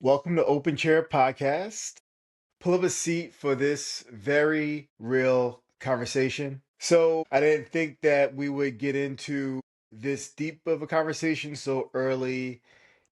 Welcome to Open Chair Podcast. Pull up a seat for this very real conversation. So, I didn't think that we would get into this deep of a conversation so early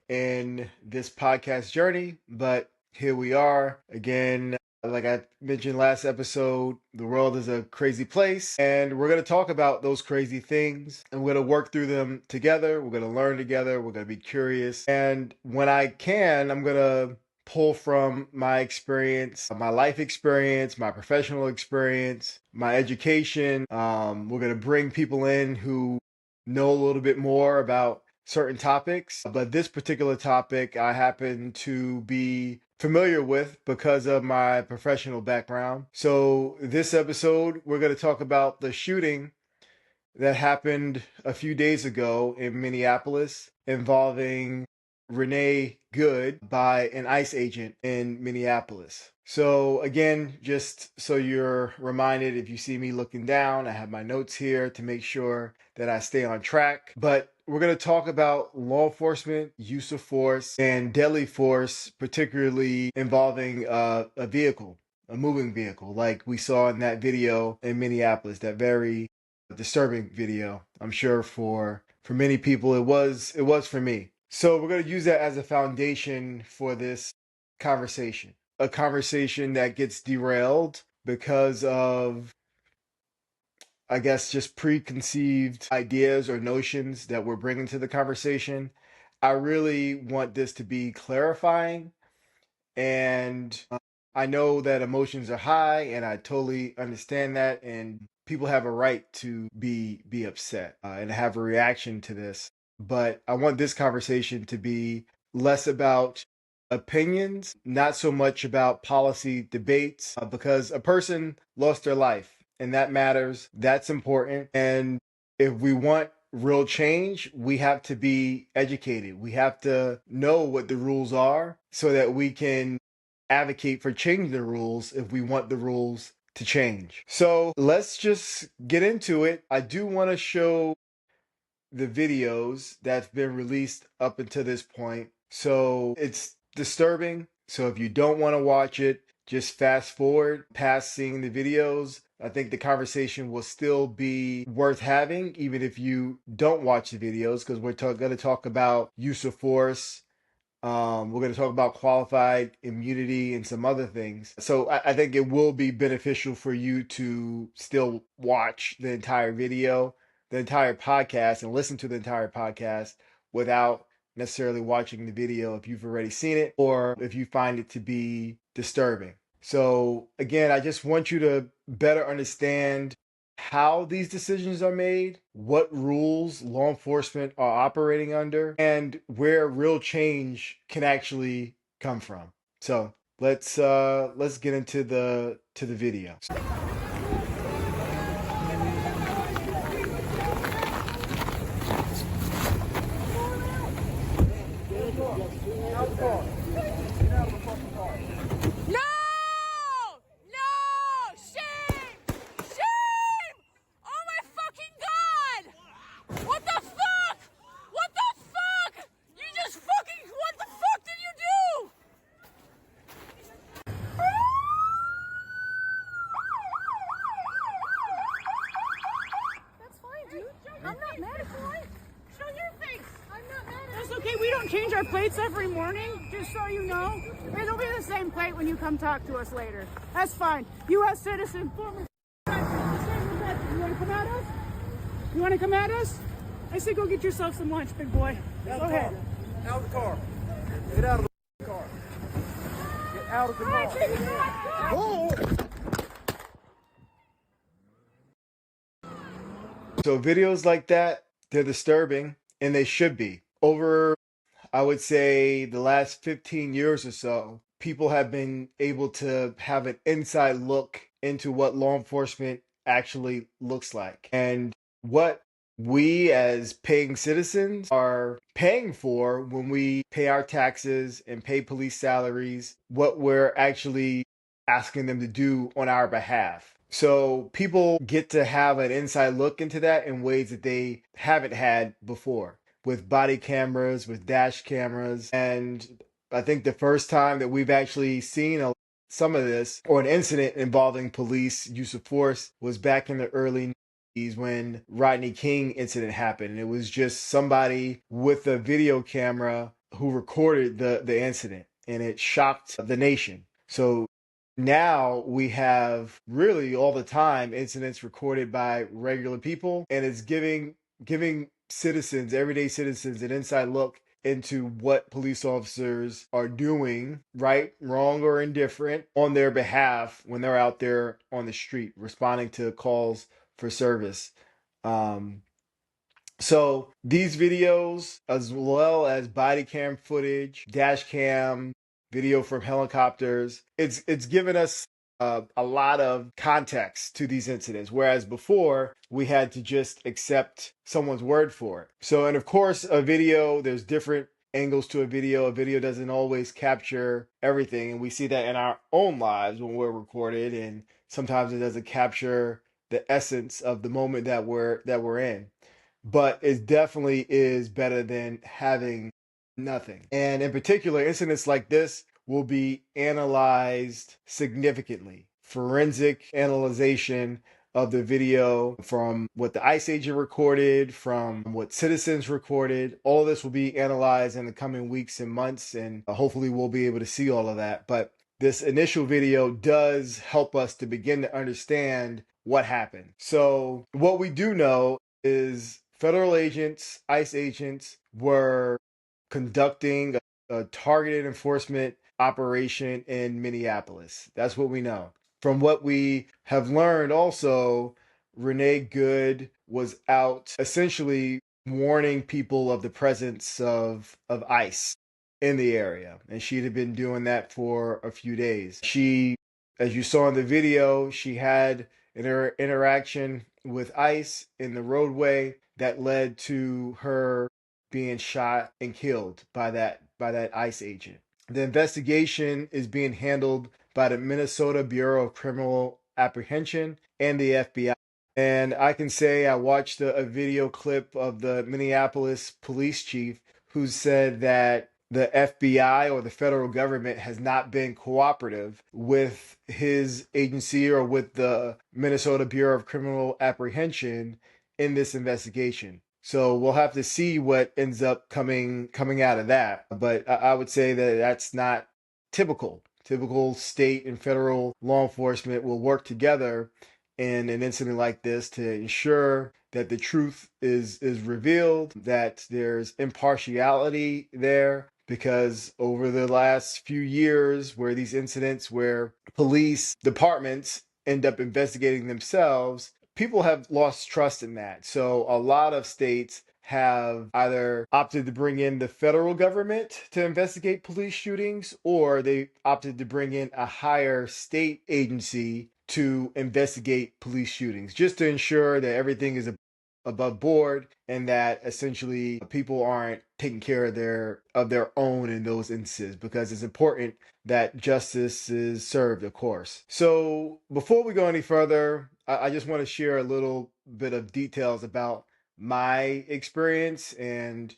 in this podcast journey, but here we are again. Like I mentioned last episode, the world is a crazy place, and we're going to talk about those crazy things, and we're going to work through them together. We're going to learn together. We're going to be curious. And when I can, I'm going to pull from my experience, my life experience, my professional experience, my education. We're going to bring people in who know a little bit more about certain topics, but this particular topic I happen to be familiar with because of my professional background. So, this episode, we're going to talk about the shooting that happened a few days ago in Minneapolis involving Renee Good by an ICE agent in Minneapolis. So, again, just so you're reminded, if you see me looking down, I have my notes here to make sure that I stay on track. But we're going to talk about law enforcement, use of force, and deadly force, particularly involving a vehicle, a moving vehicle, like we saw in that video in Minneapolis, that very disturbing video. I'm sure for many people it was for me. So we're going to use that as a foundation for this conversation. A conversation that gets derailed because of, I guess, just preconceived ideas or notions that we're bringing to the conversation. I really want this to be clarifying, and I know that emotions are high, and I totally understand that, and people have a right to be upset and have a reaction to this. But I want this conversation to be less about opinions, not so much about policy debates, because a person lost their life, and that matters. That's important. And if we want real change, we have to be educated. We have to know what the rules are so that we can advocate for changing the rules if we want the rules to change. So let's just get into it. I do want to show the videos that's been released up until this point. So it's disturbing. So if you don't want to watch it, just fast forward past seeing the videos. I think the conversation will still be worth having, even if you don't watch the videos, because we're going to talk about use of force. We're going to talk about qualified immunity and some other things. So I think it will be beneficial for you to still watch the entire video, the entire podcast, and listen to the entire podcast without necessarily watching the video if you've already seen it or if you find it to be disturbing. So again, I just want you to better understand how these decisions are made, what rules law enforcement are operating under, and where real change can actually come from. So let's get into the video. No! No! Shame! Shame! Oh my fucking god! What the fuck? What the fuck? You just fucking, what the fuck did you do? That's fine, dude. I'm not mad at you. Show your face. I'm not mad at you. That's okay. We don't change our plates every morning, just so you know. It'll be the same plate when you come talk to us later. That's fine. U.S. citizen, former. You want to come at us? You want to come at us? I say go get yourself some lunch, big boy. Go ahead. Out of the car. Get out of the car. Get out of the car. Whoa! So videos like that, they're disturbing, and they should be. Over, I would say, the last 15 years or so, people have been able to have an inside look into what law enforcement actually looks like and what we as paying citizens are paying for when we pay our taxes and pay police salaries, what we're actually asking them to do on our behalf. So people get to have an inside look into that in ways that they haven't had before, with body cameras, with dash cameras, and I think the first time that we've actually seen some of this or an incident involving police use of force was back in the early 90s when Rodney King incident happened. And it was just somebody with a video camera who recorded the incident, and it shocked the nation. So now we have really all the time incidents recorded by regular people, and it's giving citizens, everyday citizens, an inside look into what police officers are doing, right, wrong, or indifferent on their behalf when they're out there on the street responding to calls for service. Um, so these videos, as well as body cam footage, dash cam video from helicopters, it's given us a lot of context to these incidents, whereas before we had to just accept someone's word for it. So, and of course, a video, there's different angles to a video. A video doesn't always capture everything, and we see that in our own lives when we're recorded, and sometimes it doesn't capture the essence of the moment that we're in, but it definitely is better than having nothing. And in particular, incidents like this will be analyzed significantly. Forensic analyzation of the video from what the ICE agent recorded, from what citizens recorded. All of this will be analyzed in the coming weeks and months, and hopefully we'll be able to see all of that. But this initial video does help us to begin to understand what happened. So what we do know is federal agents, ICE agents, were conducting a targeted enforcement operation in Minneapolis. That's what we know. From what we have learned also, Renee Good was out essentially warning people of the presence of ICE in the area. And she had been doing that for a few days. She, as you saw in the video, she had an interaction with ICE in the roadway that led to her being shot and killed by that ICE agent. The investigation is being handled by the Minnesota Bureau of Criminal Apprehension and the FBI. And I can say I watched a video clip of the Minneapolis police chief who said that the FBI or the federal government has not been cooperative with his agency or with the Minnesota Bureau of Criminal Apprehension in this investigation. So we'll have to see what ends up coming out of that. But I would say that that's not typical. Typical state and federal law enforcement will work together in an incident like this to ensure that the truth is revealed, that there's impartiality there, because over the last few years where these incidents where police departments end up investigating themselves, people have lost trust in that. So a lot of states have either opted to bring in the federal government to investigate police shootings, or they opted to bring in a higher state agency to investigate police shootings, just to ensure that everything is above board and that essentially people aren't taking care of their own in those instances, because it's important that justice is served, of course. So before we go any further, I just want to share a little bit of details about my experience and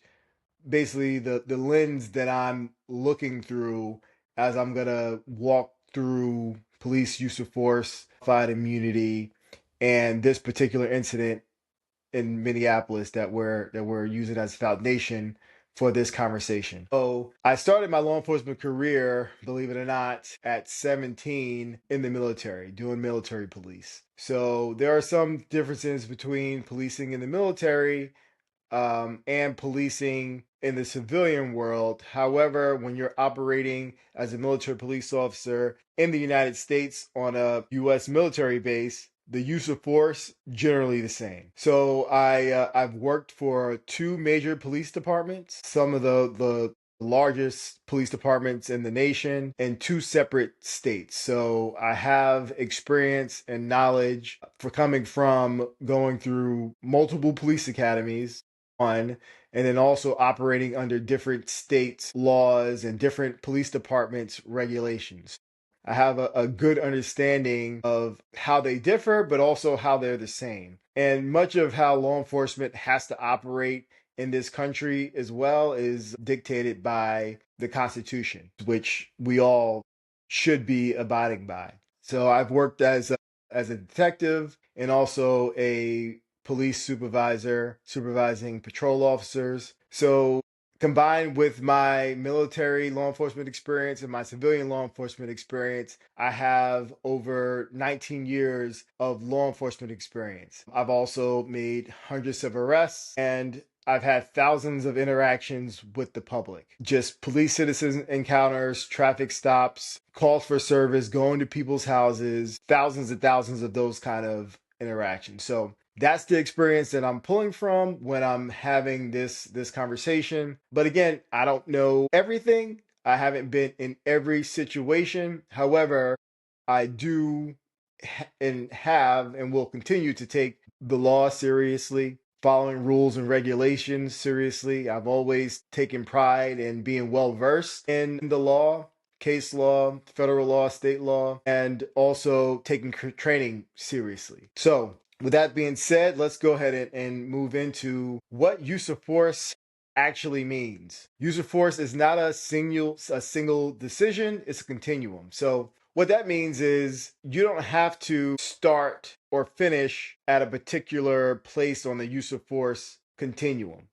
basically the lens that I'm looking through as I'm gonna walk through police use of force, qualified immunity, and this particular incident in Minneapolis that we're using as a foundation for this conversation. So I started my law enforcement career, believe it or not, at 17 in the military, doing military police. So there are some differences between policing in the military and policing in the civilian world. However, when you're operating as a military police officer in the United States on a U.S. military base, the use of force generally the same. So I've worked for two major police departments, some of the largest police departments in the nation, in two separate states. So I have experience and knowledge for coming from going through multiple police academies, one, and then also operating under different states' laws and different police departments' regulations. I have a good understanding of how they differ, but also how they're the same. And much of how law enforcement has to operate in this country as well is dictated by the Constitution, which we all should be abiding by. So I've worked as a detective and also a police supervisor, supervising patrol officers. So combined with my military law enforcement experience and my civilian law enforcement experience, I have over 19 years of law enforcement experience. I've also made hundreds of arrests and I've had thousands of interactions with the public. Just police citizen encounters, traffic stops, calls for service, going to people's houses, thousands and thousands of those kind of interactions. So that's the experience that I'm pulling from when I'm having this conversation. But again, I don't know everything. I haven't been in every situation. However, I do and have and will continue to take the law seriously, following rules and regulations seriously. I've always taken pride in being well versed in the law, case law, federal law, state law, and also taking training seriously. So with that being said, let's go ahead and move into what use of force actually means. Use of force is not a single decision, it's a continuum. So what that means is you don't have to start or finish at a particular place on the use of force continuum.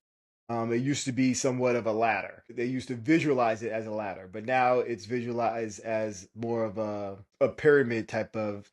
It used to be somewhat of a ladder. They used to visualize it as a ladder, but now it's visualized as more of a pyramid type of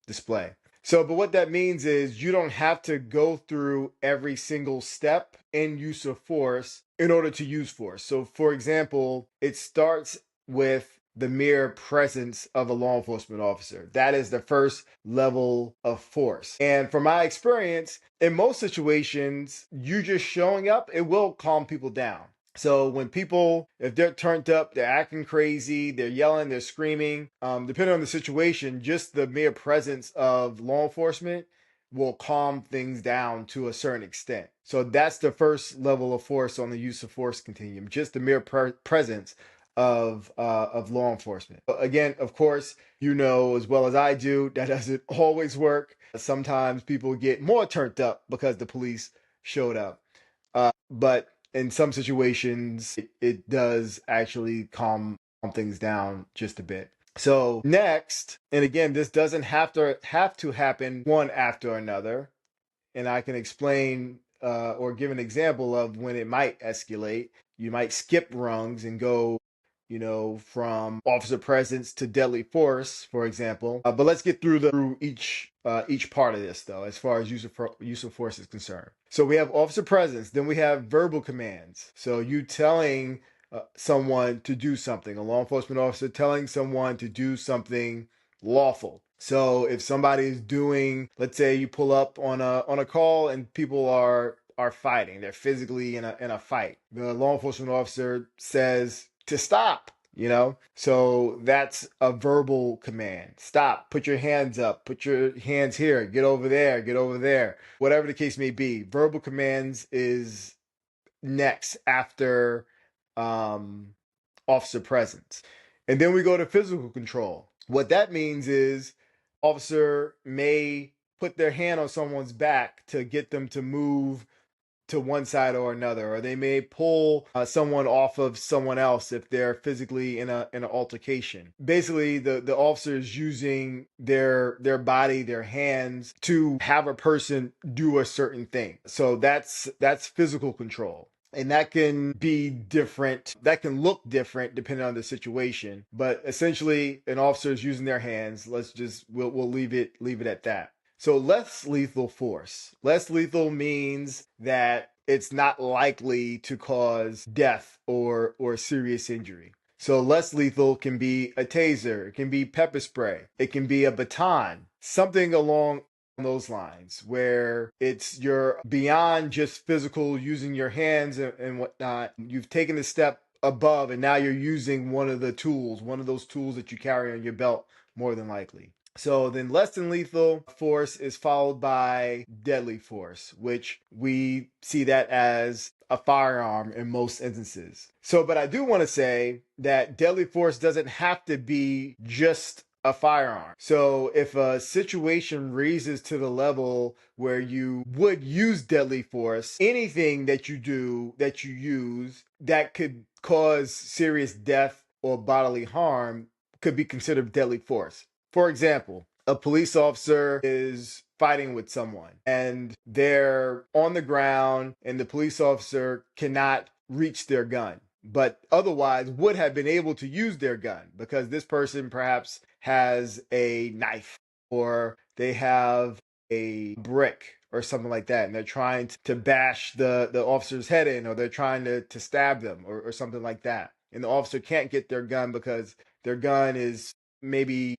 display. So, but what that means is you don't have to go through every single step in use of force in order to use force. So, for example, it starts with the mere presence of a law enforcement officer. That is the first level of force. And from my experience, in most situations, you just showing up, it will calm people down. So when people, if they're turned up, they're acting crazy, they're yelling, they're screaming, depending on the situation, just the mere presence of law enforcement will calm things down to a certain extent. So that's the first level of force on the use of force continuum, just the mere presence of law enforcement. Again, of course, you know as well as I do, that doesn't always work. Sometimes people get more turned up because the police showed up. But in some situations, it does actually calm things down just a bit. So next, and again, this doesn't have to happen one after another, and I can explain or give an example of when it might escalate. You might skip rungs and go, from officer presence to deadly force, for example. But let's get through each part of this, though, as far as use of force is concerned. So we have officer presence, then we have verbal commands. So you telling someone to do something, a law enforcement officer telling someone to do something lawful. So if somebody is doing, let's say you pull up on a call and people are fighting, they're physically in a fight. The law enforcement officer says to stop, so that's a verbal command. Stop, put your hands up, put your hands here, get over there, whatever the case may be. Verbal commands is next after officer presence. And then we go to physical control. What that means is officer may put their hand on someone's back to get them to move to one side or another, or they may pull someone off of someone else if they're physically in an altercation. Basically, the officer is using their body, their hands to have a person do a certain thing. So that's physical control. And that can be different. That can look different depending on the situation. But essentially, an officer is using their hands. We'll leave it at that. So less lethal force. Less lethal means that it's not likely to cause death or serious injury. So less lethal can be a taser, it can be pepper spray, it can be a baton, something along those lines where you're beyond just physical using your hands and whatnot. You've taken a step above and now you're using one of those tools that you carry on your belt more than likely. So then less than lethal force is followed by deadly force, which we see that as a firearm in most instances. So, but I do want to say that deadly force doesn't have to be just a firearm. So if a situation raises to the level where you would use deadly force, anything that you do, that you use, that could cause serious death or bodily harm could be considered deadly force. For example, a police officer is fighting with someone and they're on the ground and the police officer cannot reach their gun, but otherwise would have been able to use their gun because this person perhaps has a knife or they have a brick or something like that, and they're trying to bash the officer's head in, or they're trying to stab them or something like that. And the officer can't get their gun because their gun is maybe,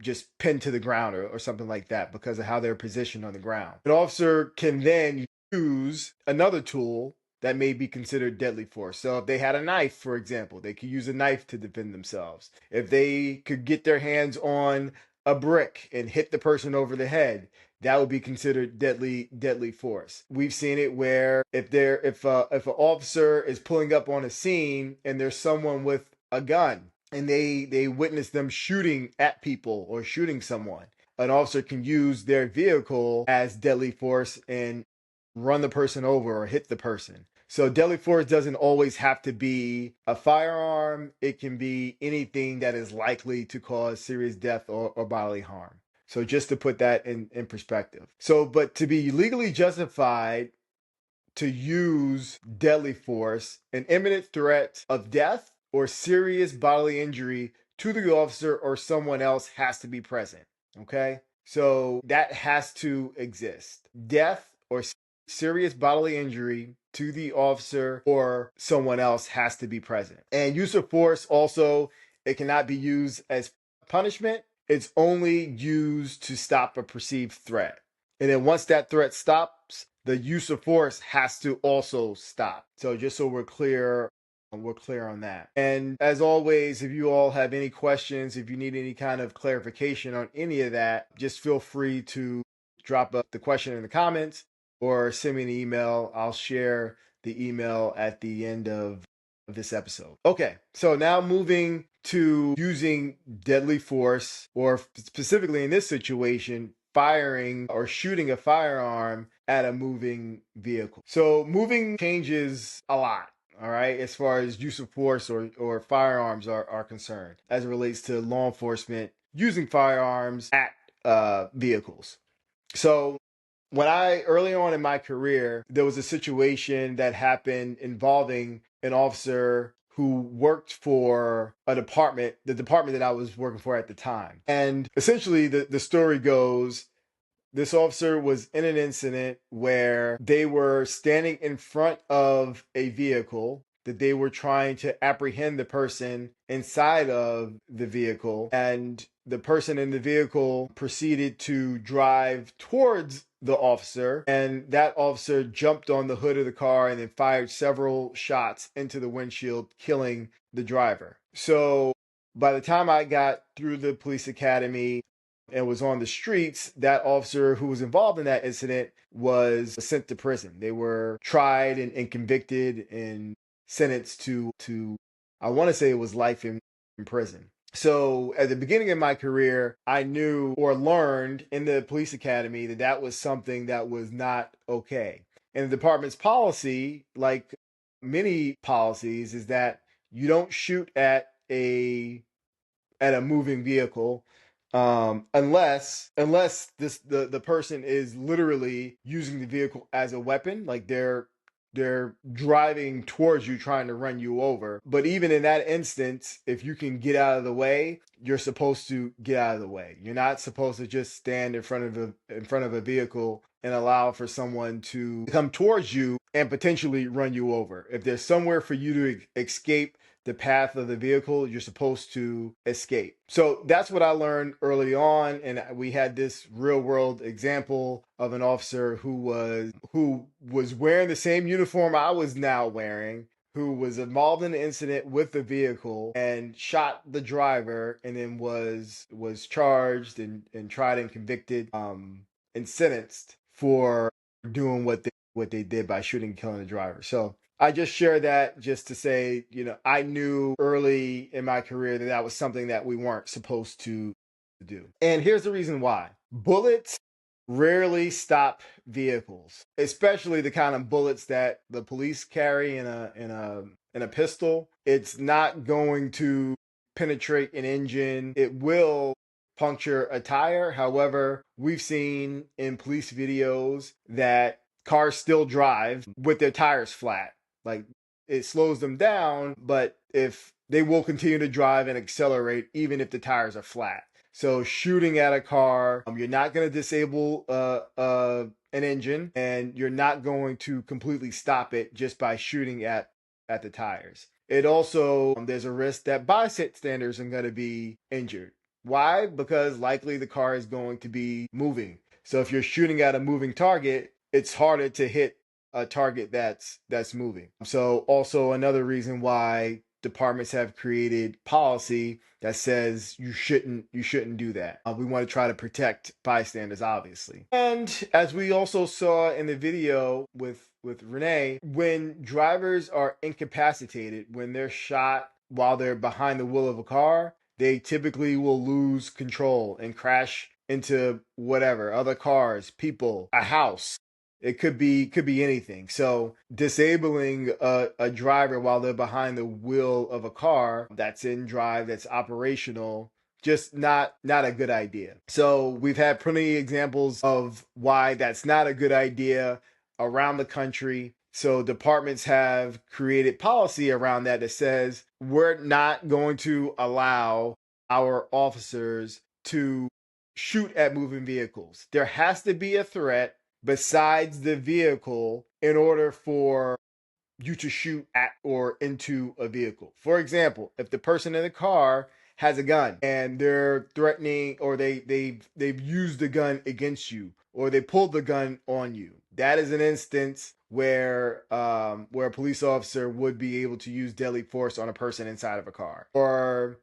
just pinned to the ground or something like that because of how they're positioned on the ground. An officer can then use another tool that may be considered deadly force. So if they had a knife, for example, they could use a knife to defend themselves. If they could get their hands on a brick and hit the person over the head, that would be considered deadly force. We've seen it where if an officer is pulling up on a scene and there's someone with a gun and they witness them shooting at people or shooting someone, an officer can use their vehicle as deadly force and run the person over or hit the person. So deadly force doesn't always have to be a firearm. It can be anything that is likely to cause serious death or bodily harm. So just to put that in perspective. So, but to be legally justified to use deadly force, an imminent threat of death or serious bodily injury to the officer or someone else has to be present. Okay? So that has to exist. Death or serious bodily injury to the officer or someone else has to be present. And use of force also, it cannot be used as punishment. It's only used to stop a perceived threat. And then once that threat stops, the use of force has to also stop. So just so we're clear on that. And as always, if you all have any questions, if you need any kind of clarification on any of that, just feel free to drop the question in the comments or send me an email. I'll share the email at the end of this episode. Okay, so now moving to using deadly force, or specifically in this situation, firing or shooting a firearm at a moving vehicle. So moving changes a lot. All right, as far as use of force or firearms are concerned, as it relates to law enforcement using firearms at vehicles. So early on in my career, there was a situation that happened involving an officer who worked for the department that I was working for at the time. And essentially the story goes, this officer was in an incident where they were standing in front of a vehicle that they were trying to apprehend the person inside of the vehicle, and the person in the vehicle proceeded to drive towards the officer, and that officer jumped on the hood of the car and then fired several shots into the windshield, killing the driver. So by the time I got through the police academy and was on the streets, that officer who was involved in that incident was sent to prison. They were tried and convicted and sentenced to I want to say it was life in prison. So at the beginning of my career, I knew or learned in the police academy that was something that was not okay. And the department's policy, like many policies, is that you don't shoot at a moving vehicle unless the person is literally using the vehicle as a weapon, like they're driving towards you trying to run you over. But even in that instance, if you can get out of the way, you're supposed to get out of the way. You're not supposed to just stand in front of a vehicle and allow for someone to come towards you and potentially run you over. If there's somewhere for you to escape the path of the vehicle, you're supposed to escape. So that's what I learned early on, and we had this real world example of an officer who was wearing the same uniform I was now wearing, who was involved in the incident with the vehicle and shot the driver, and then was charged and tried and convicted and sentenced for doing what they did by shooting and killing the driver. So I just share that just to say, I knew early in my career that was something that we weren't supposed to to do. And here's the reason why. Bullets rarely stop vehicles, especially the kind of bullets that the police carry in a pistol. It's not going to penetrate an engine. It will puncture a tire. However, we've seen in police videos that cars still drive with their tires flat. Like, it slows them down, but if they will continue to drive and accelerate even if the tires are flat. So shooting at a car, you're not going to disable an engine, and you're not going to completely stop it just by shooting at the tires. It also, there's a risk that bystanders are going to be injured. Why? Because likely the car is going to be moving. So if you're shooting at a moving target, it's harder to hit a target that's moving. So also another reason why departments have created policy that says you shouldn't do that. We want to try to protect bystanders, obviously. And as we also saw in the video with Renee, when drivers are incapacitated, when they're shot while they're behind the wheel of a car, they typically will lose control and crash into whatever, other cars, people, a house. It could be anything. So disabling a driver while they're behind the wheel of a car that's in drive, that's operational, just not a good idea. So we've had plenty of examples of why that's not a good idea around the country. So departments have created policy around that says we're not going to allow our officers to shoot at moving vehicles. There has to be a threat besides the vehicle in order for you to shoot at or into a vehicle. For example, if the person in the car has a gun and they're threatening, or they've used the gun against you, or they pulled the gun on you, that is an instance where a police officer would be able to use deadly force on a person inside of a car, or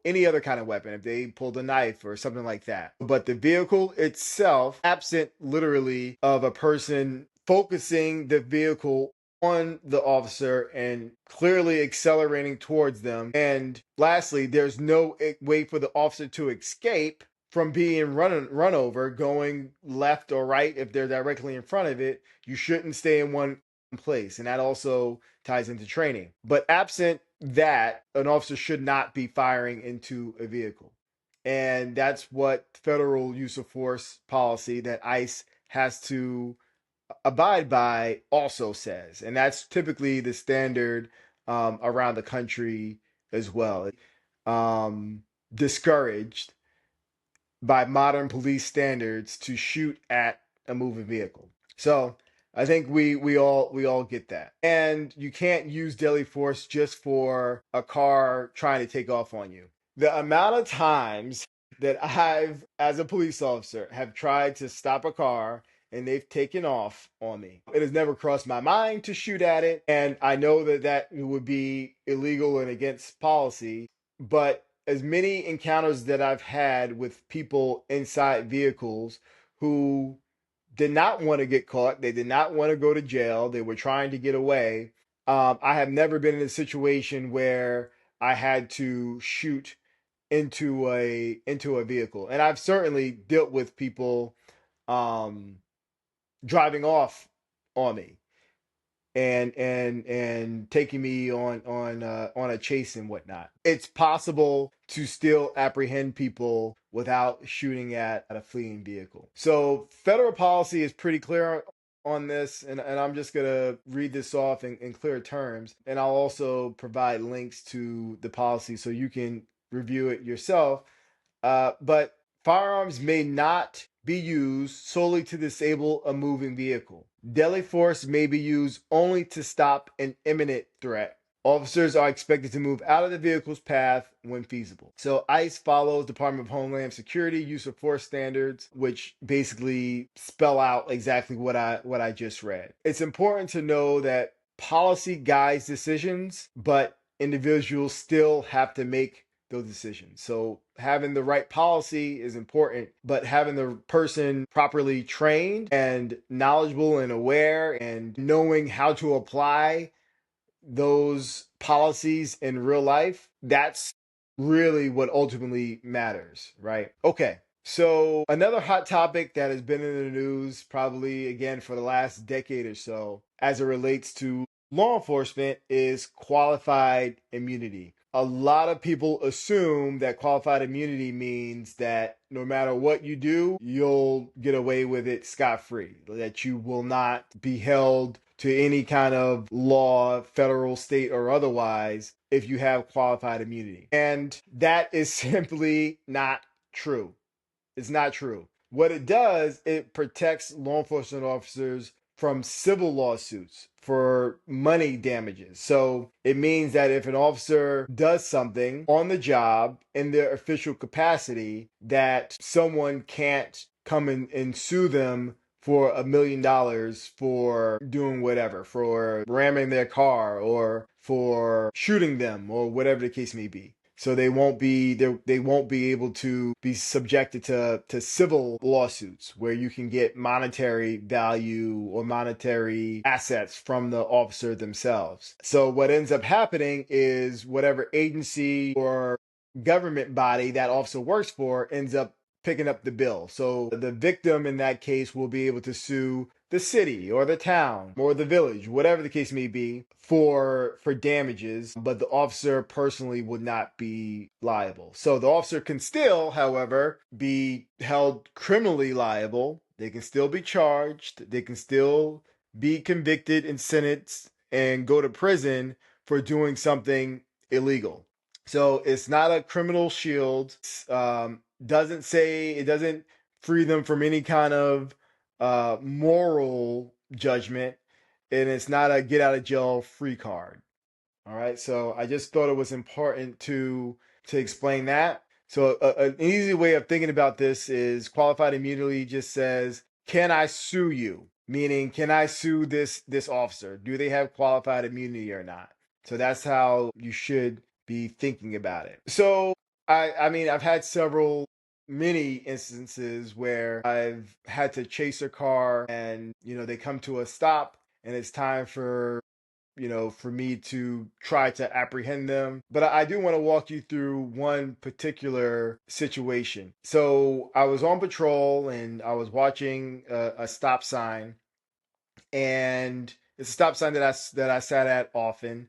any other kind of weapon, if they pulled a knife or something like that. But the vehicle itself, absent literally of a person focusing the vehicle on the officer and clearly accelerating towards them. And lastly, there's no way for the officer to escape from being run over, going left or right. If they're directly in front of it, you shouldn't stay in one place. And that also ties into training. But absent that, an officer should not be firing into a vehicle. And that's what federal use of force policy that ICE has to abide by also says. And that's typically the standard around the country as well. Discouraged by modern police standards to shoot at a moving vehicle. So I think we all get that. And you can't use deadly force just for a car trying to take off on you. The amount of times that I've, as a police officer, have tried to stop a car and they've taken off on me, it has never crossed my mind to shoot at it. And I know that would be illegal and against policy. But as many encounters that I've had with people inside vehicles who did not want to get caught, they did not want to go to jail, they were trying to get away. I have never been in a situation where I had to shoot into a vehicle. And I've certainly dealt with people driving off on me and taking me on a chase and whatnot. It's possible to still apprehend people without shooting at a fleeing vehicle. So federal policy is pretty clear on this, and I'm just gonna read this off in clear terms, and I'll also provide links to the policy so you can review it yourself. But firearms may not be used solely to disable a moving vehicle. Deadly force may be used only to stop an imminent threat. Officers are expected to move out of the vehicle's path when feasible. So ICE follows Department of Homeland Security use of force standards, which basically spell out exactly what I just read. It's important to know that policy guides decisions, but individuals still have to make those decisions. So having the right policy is important, but having the person properly trained and knowledgeable and aware and knowing how to apply those policies in real life, that's really what ultimately matters, right? Okay. So, another hot topic that has been in the news probably again for the last decade or so as it relates to law enforcement is qualified immunity. A lot of people assume that qualified immunity means that no matter what you do, you'll get away with it scot-free, that you will not be held to any kind of law, federal, state, or otherwise, if you have qualified immunity. And that is simply not true. It's not true. What it does, it protects law enforcement officers from civil lawsuits for money damages. So it means that if an officer does something on the job in their official capacity, that someone can't come and sue them for $1 million for doing whatever, for ramming their car or for shooting them or whatever the case may be. So they won't be able to be subjected to civil lawsuits where you can get monetary value or monetary assets from the officer themselves. So what ends up happening is whatever agency or government body that officer works for ends up picking up the bill. So the victim in that case will be able to sue the city or the town or the village, whatever the case may be, for damages, but the officer personally would not be liable. So the officer can still, however, be held criminally liable. They can still be charged. They can still be convicted and sentenced and go to prison for doing something illegal. So it's not a criminal shield. It doesn't free them from any kind of moral judgment, and it's not a get out of jail free card. All right, so I just thought it was important to explain that. So an easy way of thinking about this is qualified immunity just says, can I sue you? Meaning, can I sue this officer? Do they have qualified immunity or not? So that's how you should be thinking about it. So I mean, I've had many instances where I've had to chase a car and, they come to a stop and it's time for me to try to apprehend them. But I do want to walk you through one particular situation. So I was on patrol and I was watching a stop sign, and it's a stop sign that I sat at often,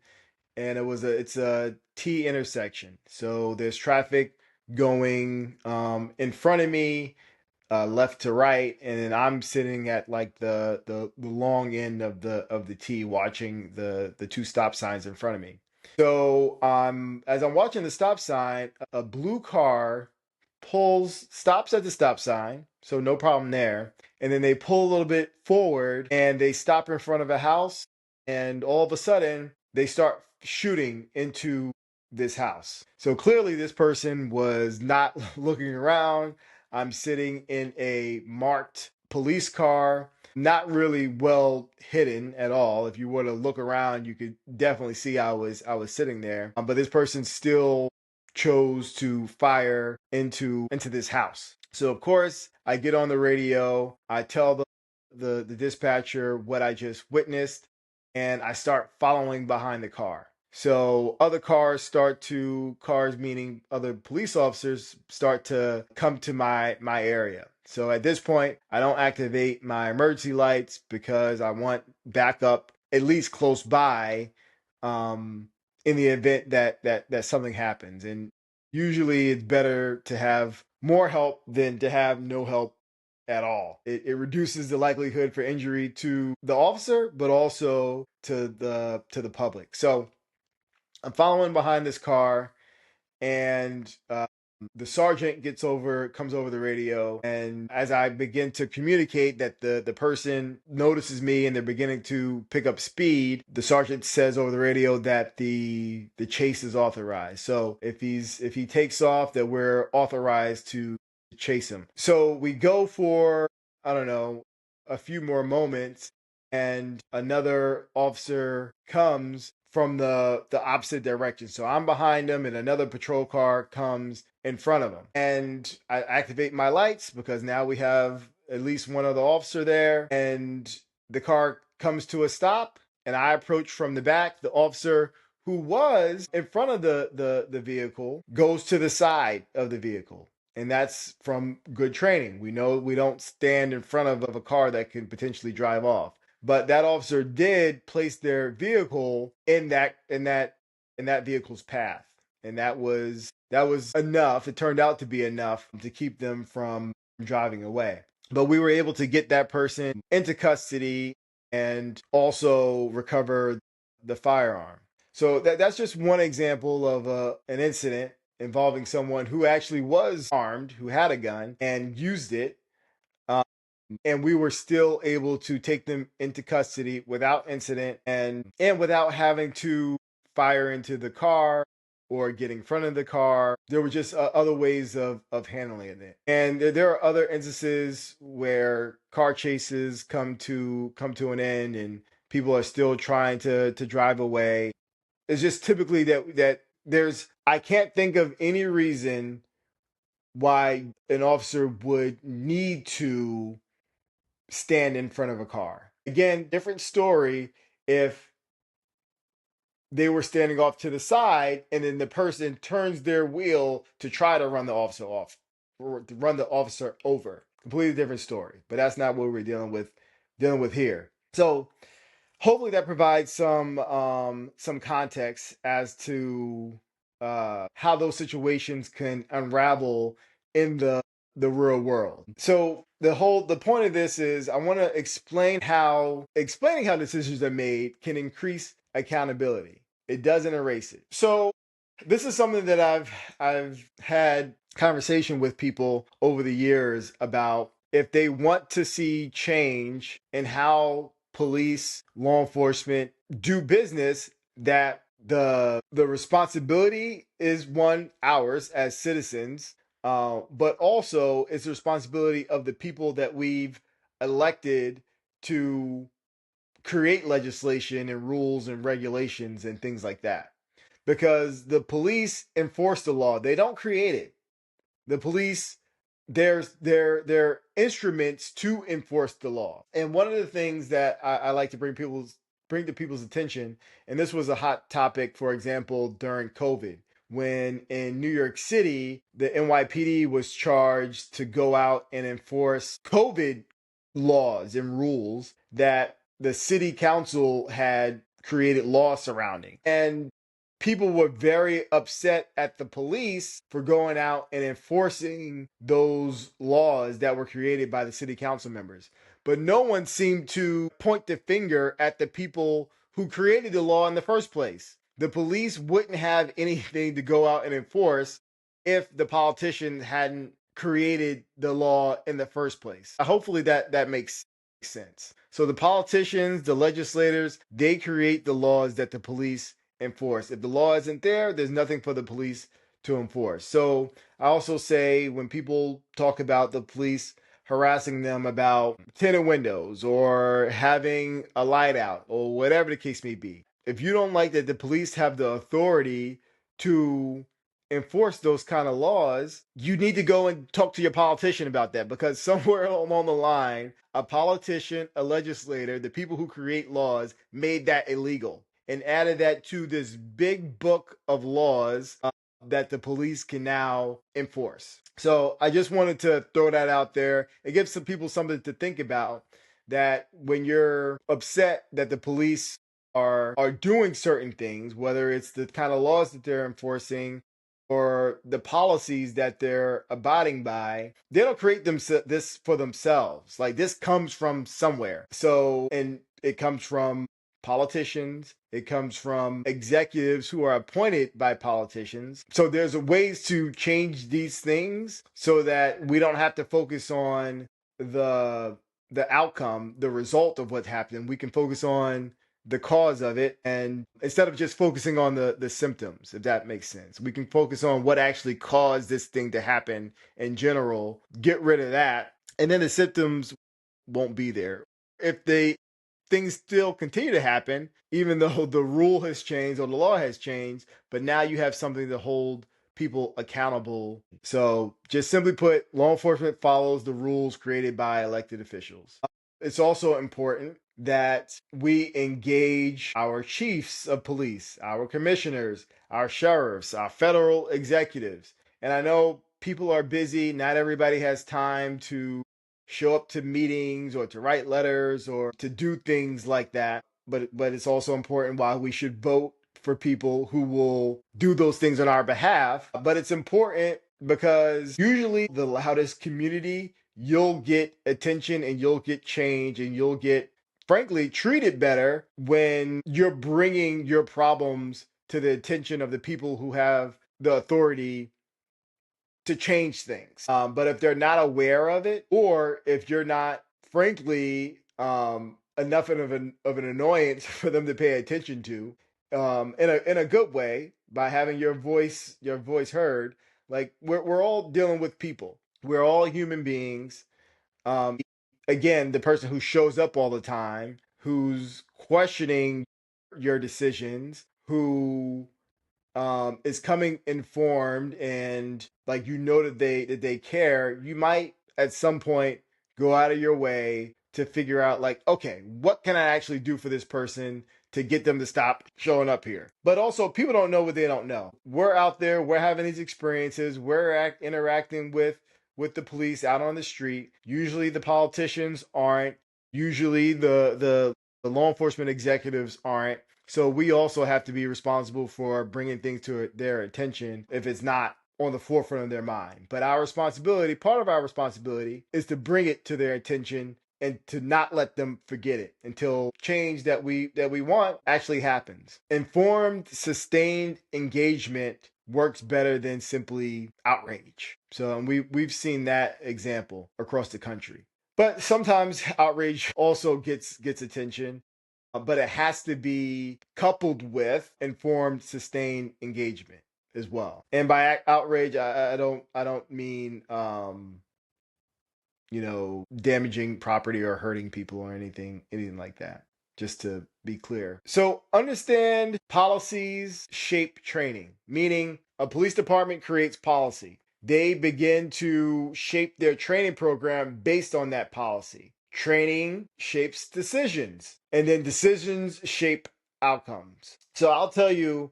and it's a T intersection. So there's traffic going in front of me, left to right, and then I'm sitting at like the long end of the T, watching the two stop signs in front of me. So as I'm watching the stop sign, a blue car stops at the stop sign, so no problem there. And then they pull a little bit forward and they stop in front of a house, and all of a sudden they start shooting into this house. So clearly this person was not looking around. I'm sitting in a marked police car, not really well hidden at all. If you were to look around, you could definitely see I was sitting there. But this person still chose to fire into this house. So of course, I get on the radio, I tell the dispatcher what I just witnessed, and I start following behind the car. So other cars meaning other police officers, start to come to my area. So at this point, I don't activate my emergency lights because I want backup at least close by, in the event that something happens. And usually it's better to have more help than to have no help at all. It reduces the likelihood for injury to the officer, but also to the public. So I'm following behind this car, and the sergeant comes over the radio, and as I begin to communicate that the person notices me and they're beginning to pick up speed, the sergeant says over the radio that the chase is authorized. So if he takes off, that we're authorized to chase him. So we go for, I don't know, a few more moments, and another officer comes from the opposite direction. So I'm behind him and another patrol car comes in front of him. And I activate my lights because now we have at least one other officer there, and the car comes to a stop and I approach from the back. The officer who was in front of the vehicle goes to the side of the vehicle. And that's from good training. We know we don't stand in front of a car that can potentially drive off. But that officer did place their vehicle in that vehicle's path. And that was enough. It turned out to be enough to keep them from driving away. But we were able to get that person into custody and also recover the firearm. So that's just one example of an incident involving someone who actually was armed, who had a gun and used it, um, and we were still able to take them into custody without incident and without having to fire into the car or get in front of the car. There were just other ways of handling it. And there are other instances where car chases come to an end and people are still trying to drive away. It's just typically that there's I can't think of any reason why an officer would need to stand in front of a car. Again, different story if they were standing off to the side and then the person turns their wheel to try to run the officer off or to run the officer over. Completely different story. But that's not what we're dealing with here. So hopefully that provides some context as to how those situations can unravel in the real world. So the point of this is I want to explaining how decisions are made can increase accountability. It doesn't erase it. So this is something that I've had conversation with people over the years about if they want to see change in how police, law enforcement do business, that the responsibility is one ours as citizens, but also it's the responsibility of the people that we've elected to create legislation and rules and regulations and things like that. Because the police enforce the law; they don't create it. The police, they're instruments to enforce the law. And one of the things that I like to bring to people's attention, and this was a hot topic, for example, during COVID, when in New York City, the NYPD was charged to go out and enforce COVID laws and rules that the city council had created laws surrounding. And people were very upset at the police for going out and enforcing those laws that were created by the city council members. But no one seemed to point the finger at the people who created the law in the first place. The police wouldn't have anything to go out and enforce if the politician hadn't created the law in the first place. Hopefully that makes sense. So the politicians, the legislators, they create the laws that the police enforce. If the law isn't there, there's nothing for the police to enforce. So I also say when people talk about the police harassing them about tinted windows or having a light out or whatever the case may be, if you don't like that the police have the authority to enforce those kind of laws, you need to go and talk to your politician about that, because somewhere along the line, a politician, a legislator, the people who create laws made that illegal and added that to this big book of laws that the police can now enforce. So I just wanted to throw that out there. It gives some people something to think about, that when you're upset that the police are doing certain things, whether it's the kind of laws that they're enforcing or the policies that they're abiding by, they don't create this for themselves. Like, this comes from somewhere. So, and it comes from politicians, it comes from executives who are appointed by politicians. So there's ways to change these things so that we don't have to focus on the outcome, the result of what's happening. We can focus on the cause of it, and instead of just focusing on the symptoms, if that makes sense, we can focus on what actually caused this thing to happen in general, get rid of that, and then the symptoms won't be there. If things still continue to happen, even though the rule has changed or the law has changed, but now you have something to hold people accountable. So just simply put, law enforcement follows the rules created by elected officials. It's also important that we engage our chiefs of police, our commissioners, our sheriffs, our federal executives. And I know people are busy. Not everybody has time to show up to meetings or to write letters or to do things like that. But it's also important why we should vote for people who will do those things on our behalf. But it's important because usually the loudest community, you'll get attention and you'll get change and you'll get, frankly, treated better when you're bringing your problems to the attention of the people who have the authority to change things. But if they're not aware of it, or if you're not, frankly, enough of an annoyance for them to pay attention to, in a good way, by having your voice heard, like we're all dealing with people. We're all human beings. Again, the person who shows up all the time, who's questioning your decisions, who is coming informed and like that they care, you might at some point go out of your way to figure out like, okay, what can I actually do for this person to get them to stop showing up here? But also, people don't know what they don't know. We're out there, we're having these experiences, interacting with the police out on the street. Usually the politicians aren't, usually the law enforcement executives aren't. So we also have to be responsible for bringing things to their attention if it's not on the forefront of their mind. But part of our responsibility is to bring it to their attention and to not let them forget it until change that we want actually happens. Informed, sustained engagement works better than simply outrage. So we've seen that example across the country. But sometimes outrage also gets attention, but it has to be coupled with informed, sustained engagement as well. And by outrage, I don't mean damaging property or hurting people or anything like that. Just to be clear. So understand policies shape training, meaning a police department creates policy. They begin to shape their training program based on that policy. Training shapes decisions, and then decisions shape outcomes. So I'll tell you,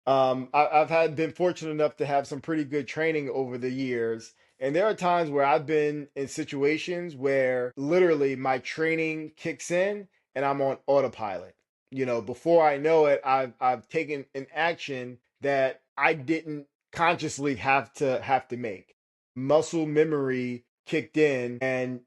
I've been fortunate enough to have some pretty good training over the years. And there are times where I've been in situations where literally my training kicks in and I'm on autopilot. Before I know it, I've taken an action that I didn't consciously have to make. Muscle memory kicked in, and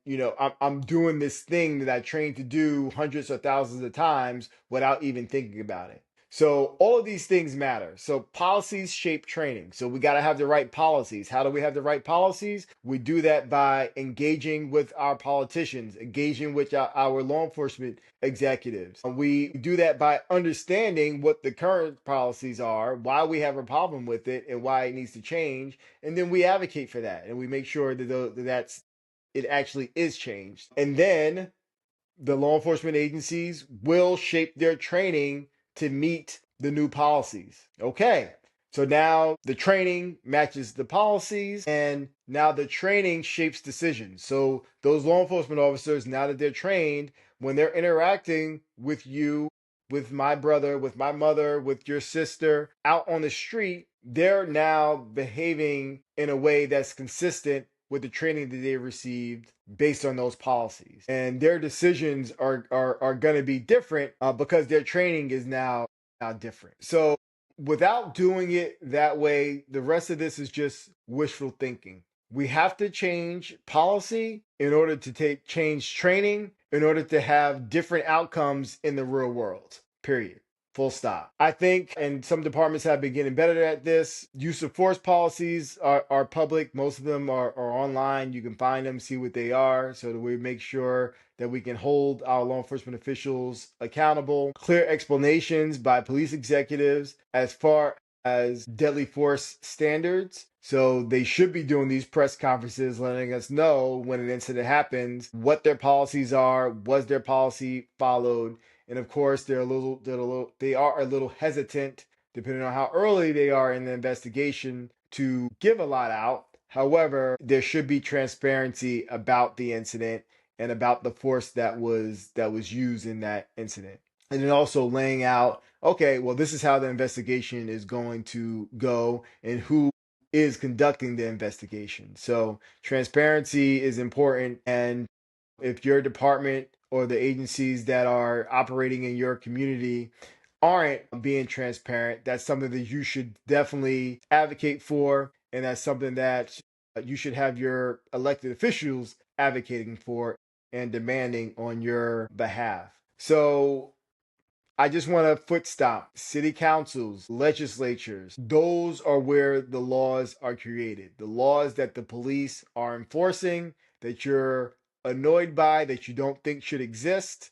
I'm doing this thing that I trained to do hundreds or thousands of times without even thinking about it. So all of these things matter. So policies shape training. So we got to have the right policies. How do we have the right policies? We do that by engaging with our politicians, engaging with our law enforcement executives. We do that by understanding what the current policies are, why we have a problem with it, and why it needs to change. And then we advocate for that, and we make sure that it actually is changed. And then the law enforcement agencies will shape their training to meet the new policies. Okay. So now the training matches the policies, and now the training shapes decisions. So those law enforcement officers, now that they're trained, when they're interacting with you, with my brother, with my mother, with your sister out on the street, they're now behaving in a way that's consistent with the training that they received based on those policies. And their decisions are going to be different because their training is now different. So without doing it that way, the rest of this is just wishful thinking. We have to change policy in order to change training in order to have different outcomes in the real world, period. Full stop. I think, and some departments have been getting better at this. Use of force policies are public. Most of them are online. You can find them, see what they are, so that we make sure that we can hold our law enforcement officials accountable. Clear explanations by police executives as far as deadly force standards. So they should be doing these press conferences, letting us know when an incident happens, what their policies are, was their policy followed. And of course, they are a little hesitant, depending on how early they are in the investigation, to give a lot out. However, there should be transparency about the incident, and about the force that was used in that incident. And then also laying out, okay, well, this is how the investigation is going to go and who is conducting the investigation. So transparency is important. And if your department or the agencies that are operating in your community aren't being transparent, that's something that you should definitely advocate for. And that's something that you should have your elected officials advocating for and demanding on your behalf. So I just want to foot stop. City councils, legislatures, those are where the laws are created. The laws that the police are enforcing, that you're annoyed by, that you don't think should exist.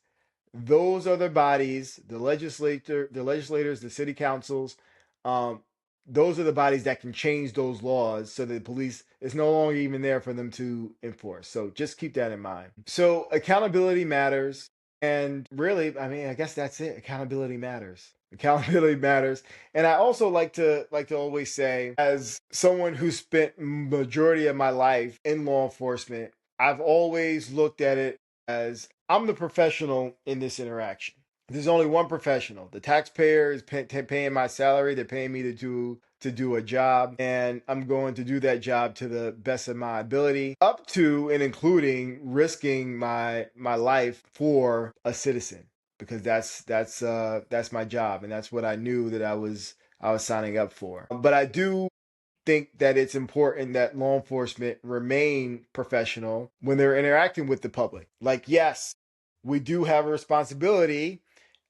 Those are the bodies, the legislators, the city councils. Um, those are the bodies that can change those laws so that the police is no longer even there for them to enforce. So just keep that in mind. So accountability matters. And really, I mean, I guess that's it. Accountability matters. Accountability matters. And I also like to always say, as someone who spent majority of my life in law enforcement, I've always looked at it as I'm the professional in this interaction. There's only one professional. The taxpayer is paying my salary. They're paying me to do a job, and I'm going to do that job to the best of my ability, up to and including risking my life for a citizen, because that's my job, and that's what I knew that I was signing up for. But I do think that it's important that law enforcement remain professional when they're interacting with the public. Like, yes, we do have a responsibility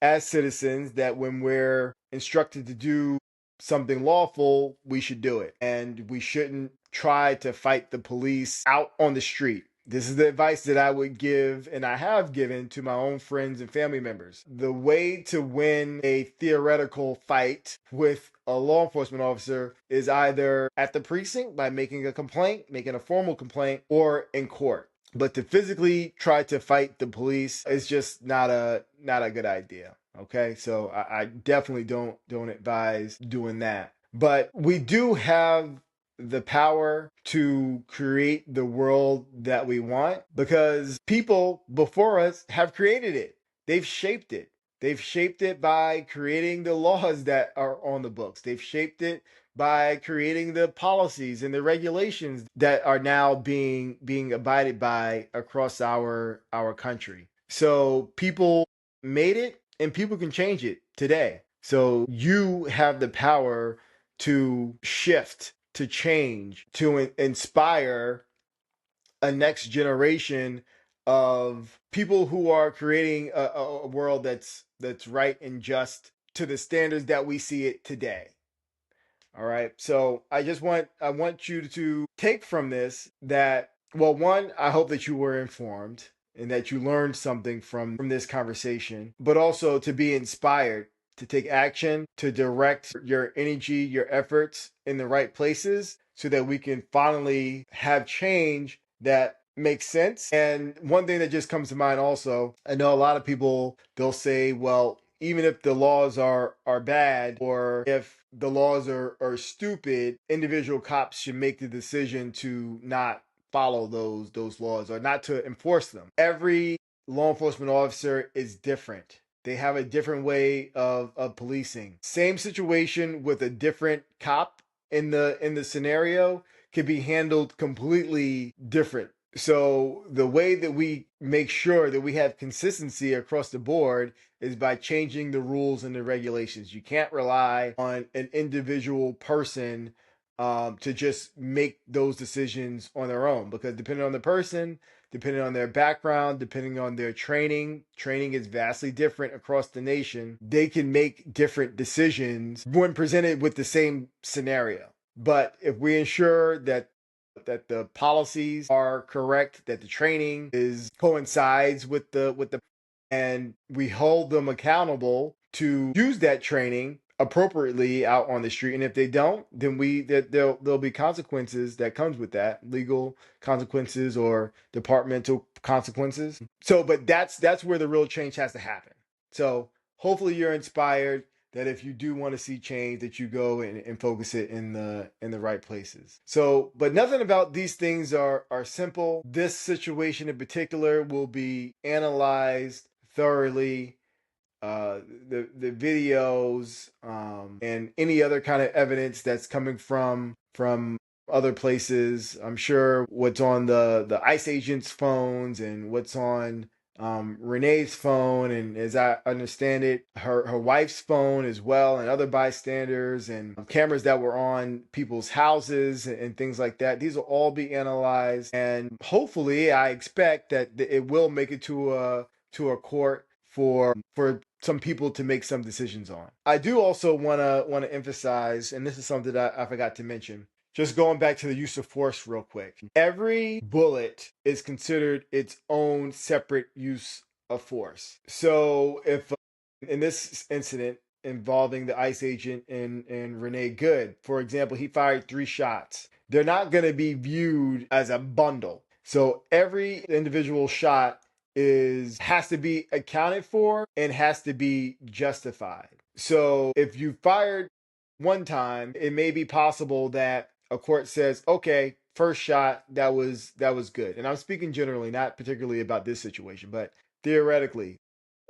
as citizens that when we're instructed to do something lawful, we should do it. And we shouldn't try to fight the police out on the street. This is the advice that I would give and I have given to my own friends and family members. The way to win a theoretical fight with a law enforcement officer is either at the precinct by making a complaint, making a formal complaint, or in court. But to physically try to fight the police is just not a good idea. Okay, so I definitely don't advise doing that. But we do have the power to create the world that we want because people before us have created it. They've shaped it. They've shaped it by creating the laws that are on the books. They've shaped it by creating the policies and the regulations that are now being abided by across our country. So people made it and people can change it today. So you have the power to shift, to change, to inspire a next generation of people who are creating a world that's right and just to the standards that we see it today. All right. So I want you to take from this that, well, one, I hope that you were informed and that you learned something from this conversation, but also to be inspired to take action, to direct your energy, your efforts in the right places so that we can finally have change that makes sense. And one thing that just comes to mind also, I know a lot of people, they'll say, well, even if the laws are bad or if the laws are stupid, individual cops should make the decision to not follow those laws or not to enforce them. Every law enforcement officer is different. They have a different way of policing. Same situation with a different cop in the scenario could be handled completely different. So the way that we make sure that we have consistency across the board is by changing the rules and the regulations. You can't rely on an individual person to just make those decisions on their own, because depending on the person, depending on their background, depending on their training is vastly different across the nation. They can make different decisions when presented with the same scenario. But if we ensure that the policies are correct, that the training is coincides with the and we hold them accountable to use that training appropriately out on the street. And if they don't, then there'll be consequences that comes with that, legal consequences or departmental consequences. So, but that's where the real change has to happen. So hopefully you're inspired that if you do want to see change, that you go and focus it in the right places. So, but nothing about these things are simple. This situation in particular will be analyzed thoroughly. The videos and any other kind of evidence that's coming from other places. I'm sure what's on the ICE agents' phones and what's on Renee's phone, and as I understand it, her wife's phone as well, and other bystanders and cameras that were on people's houses and things like that. These will all be analyzed, and hopefully, I expect that it will make it to a court for some people to make some decisions on. I do also want to emphasize, and this is something that I forgot to mention. Just going back to the use of force real quick. Every bullet is considered its own separate use of force. So if in this incident involving the ICE agent and Renee Good, for example, he fired 3 shots. They're not going to be viewed as a bundle. So every individual shot has to be accounted for and has to be justified. So if you fired one time, it may be possible that a court says, okay, first shot, that was good. And I'm speaking generally, not particularly about this situation, but theoretically,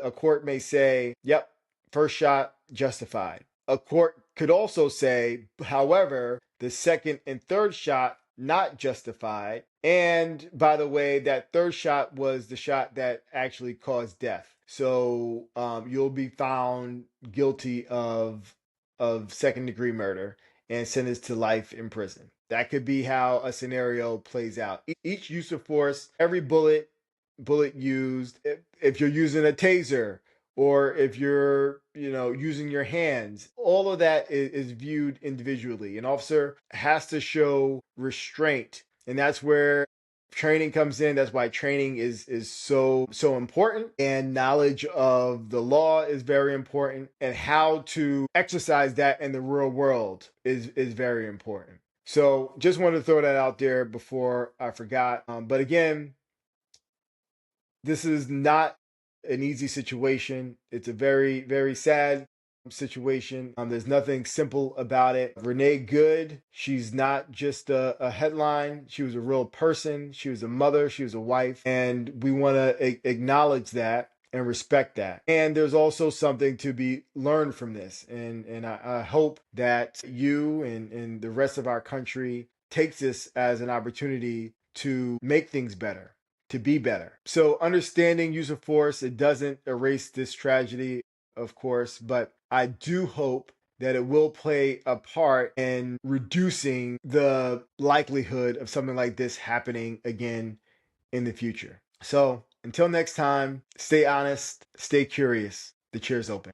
a court may say, yep, first shot justified. A court could also say, however, the second and third shot not justified. And by the way, that third shot was the shot that actually caused death. So you'll be found guilty of second degree murder and sentenced to life in prison. That could be how a scenario plays out. Each use of force, every bullet used, if you're using a taser or if you're using your hands, all of that is viewed individually. An officer has to show restraint, and that's where training comes in. That's why training is so important, and knowledge of the law is very important, and how to exercise that in the real world is very important. So just wanted to throw that out there before I forgot. But again, this is not an easy situation. It's a very, very sad situation. There's nothing simple about it. Renee Good, she's not just a headline. She was a real person. She was a mother. She was a wife. And we want to acknowledge that and respect that. And there's also something to be learned from this. And I hope that you and the rest of our country takes this as an opportunity to make things better, to be better. So understanding use of force, it doesn't erase this tragedy, of course, but I do hope that it will play a part in reducing the likelihood of something like this happening again in the future. So until next time, stay honest, stay curious. The chair's open.